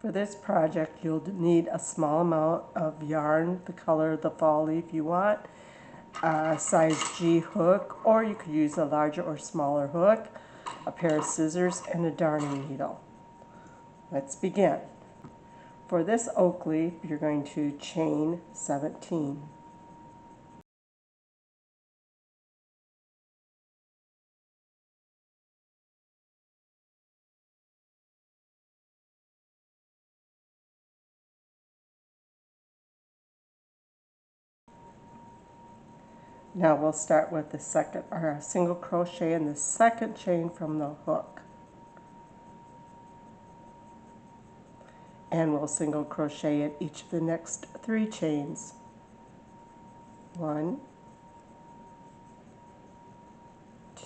For this project, you'll need a small amount of yarn, the color of the fall leaf you want, a size G hook, or you could use a larger or smaller hook, a pair of scissors, and a darning needle. Let's begin. For this oak leaf, you're going to chain 17. Now we'll start with the single crochet in the second chain from the hook. And we'll single crochet at each of the next 3 chains. 1,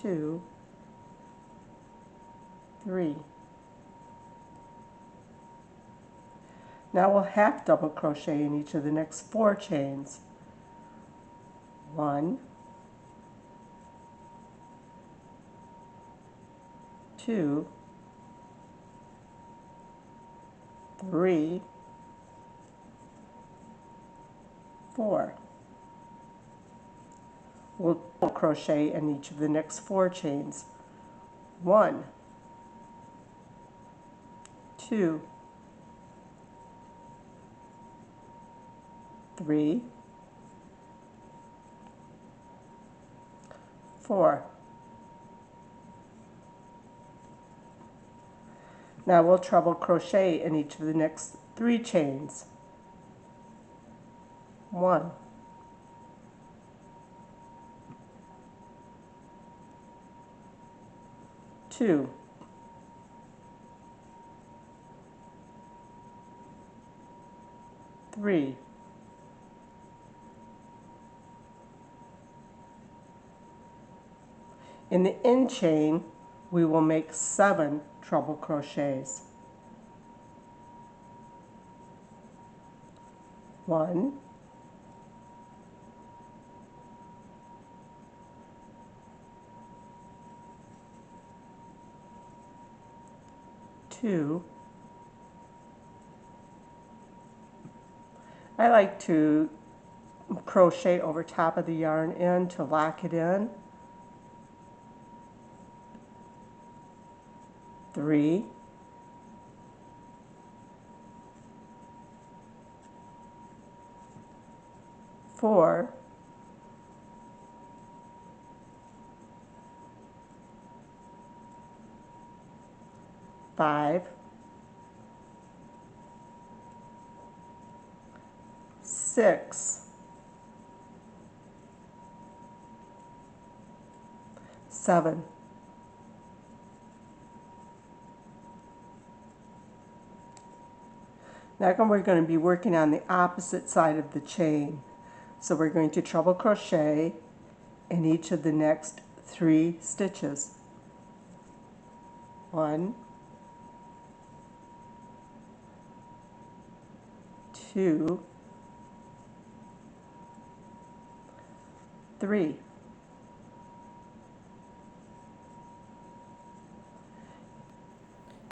2, 3. Now we'll half double crochet in each of the next 4 chains. 1, 2, 3, 4. We'll double crochet in each of the next 4 chains. 1, 2, 3, 4. Now we'll treble crochet in each of the next 3 chains. 1, 2, 3, 4. In the end chain, we will make 7 treble crochets. 1, 2. I like to crochet over top of the yarn end to lock it in. 3, 4, 5, 6, 7. Now we're going to be working on the opposite side of the chain. So we're going to treble crochet in each of the next 3 stitches. 1, 2, 3.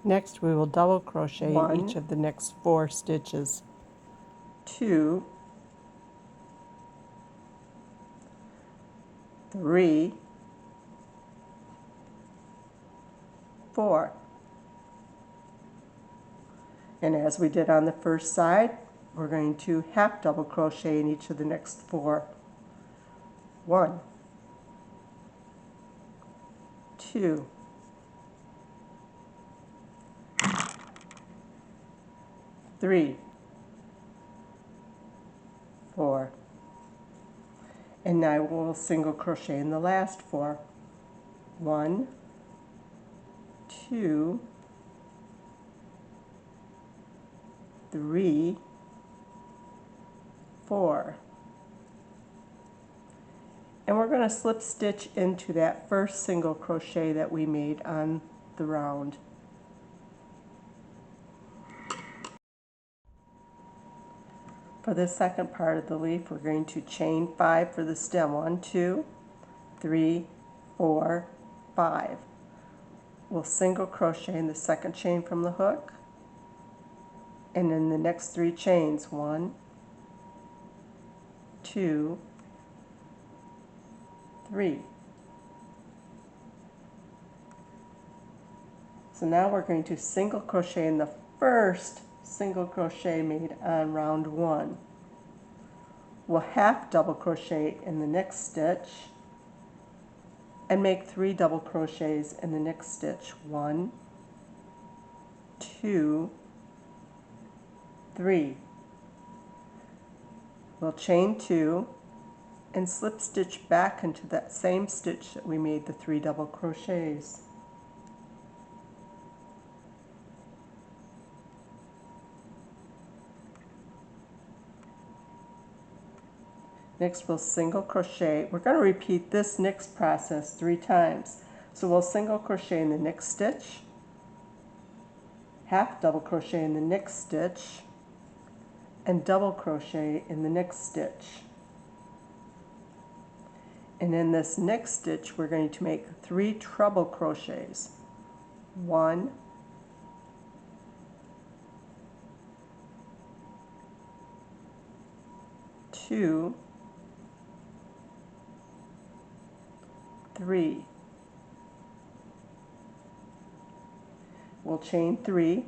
Next we will double crochet in each of the next 4 stitches. 2, 3, 4. And as we did on the first side, we're going to half double crochet in each of the next 4. 1, 2, 3, 4. And now we'll single crochet in the last 4. 1, 2, 3, 4. And we're going to slip stitch into that first single crochet that we made on the round. For the second part of the leaf, we're going to chain 5 for the stem. 1, 2, 3, 4, 5. We'll single crochet in the second chain from the hook, and in the next 3 chains, 1, 2, 3. So now we're going to single crochet in the first single crochet made on round 1. We'll half double crochet in the next stitch and make 3 double crochets in the next stitch. 1, 2, 3. We'll chain 2 and slip stitch back into that same stitch that we made the 3 double crochets. Next we'll single crochet. We're going to repeat this next process 3 times. So we'll single crochet in the next stitch, half double crochet in the next stitch, and double crochet in the next stitch. And in this next stitch we're going to make 3 treble crochets. 1, 2, 3. We'll chain 3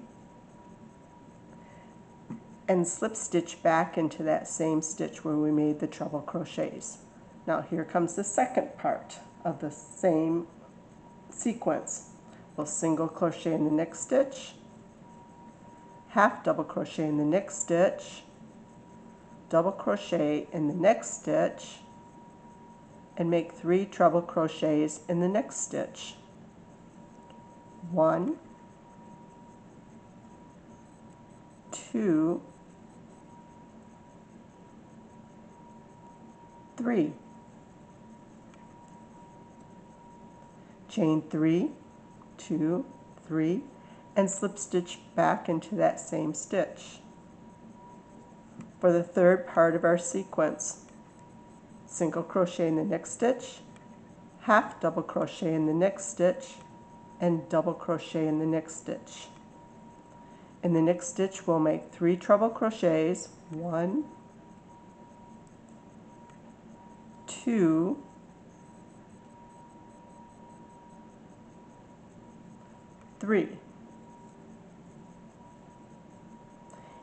and slip stitch back into that same stitch where we made the treble crochets. Now here comes the second part of the same sequence. We'll single crochet in the next stitch, half double crochet in the next stitch, double crochet in the next stitch, and make 3 treble crochets in the next stitch. 1, 2, 3. Chain 3, 2, 3, and slip stitch back into that same stitch. For the third part of our sequence, single crochet in the next stitch, half double crochet in the next stitch, and double crochet in the next stitch. In the next stitch we'll make 3 treble crochets. 1, 2, 3.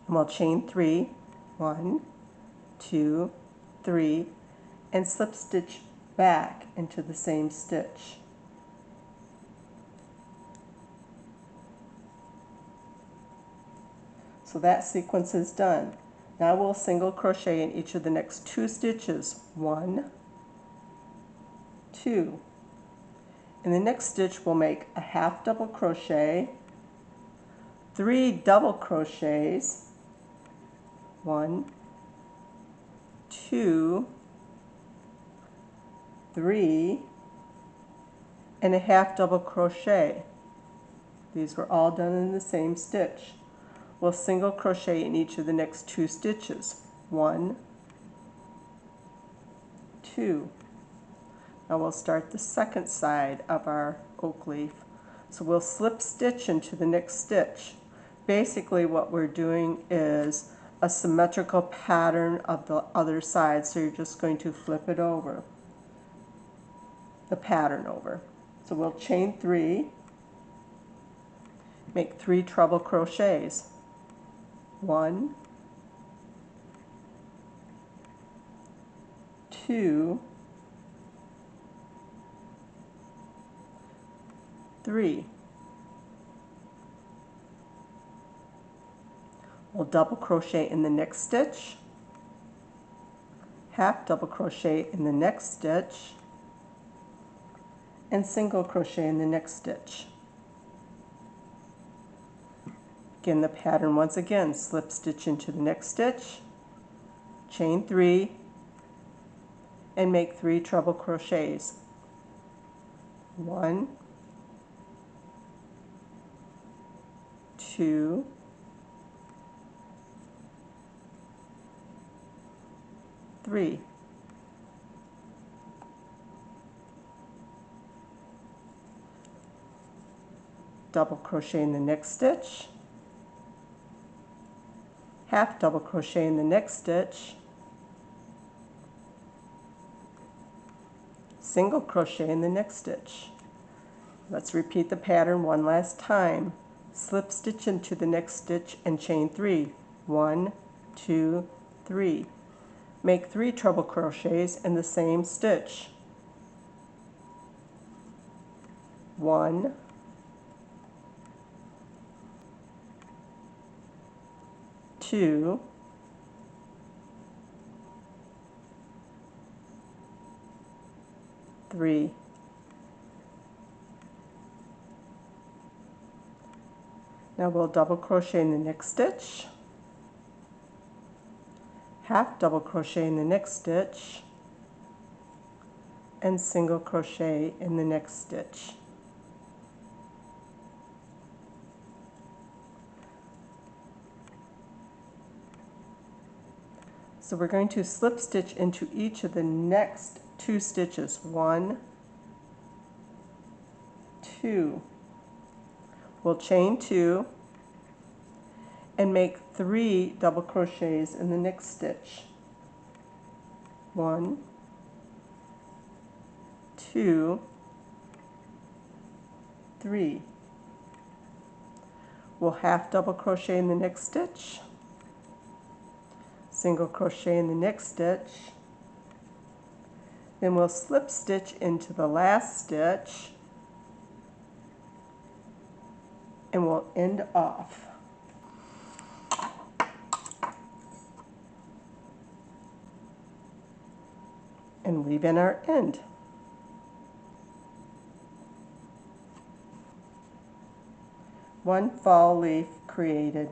And we'll chain 3, 1, 2, 3, and slip stitch back into the same stitch. So that sequence is done. Now we'll single crochet in each of the next 2 stitches. 1, 2. In the next stitch we'll make a half double crochet, 3 double crochets, 1, 2, 3, and a half double crochet. These were all done in the same stitch. We'll single crochet in each of the next 2 stitches. 1, 2. Now we'll start the second side of our oak leaf. So we'll slip stitch into the next stitch. Basically what we're doing is a symmetrical pattern of the other side, so you're just going to flip it over, the pattern over. So we'll chain 3, make 3 treble crochets. 1, 2, 3. We'll double crochet in the next stitch, half double crochet in the next stitch, and single crochet in the next stitch. Begin the pattern once again. Slip stitch into the next stitch, chain 3, and make 3 treble crochets. 1, 2, 3. Double crochet in the next stitch, half double crochet in the next stitch, single crochet in the next stitch. Let's repeat the pattern one last time. Slip stitch into the next stitch and chain 3. 1, 2, 3. Make 3 treble crochets in the same stitch. 1, 2, 3. Now we'll double crochet in the next stitch, half double crochet in the next stitch, and single crochet in the next stitch. So we're going to slip stitch into each of the next 2 stitches. 1, 2. We'll chain 2 and make 3 double crochets in the next stitch. 1, 2, 3. We'll half double crochet in the next stitch, single crochet in the next stitch, then we'll slip stitch into the last stitch and we'll end off. And weave in our end. One fall leaf created.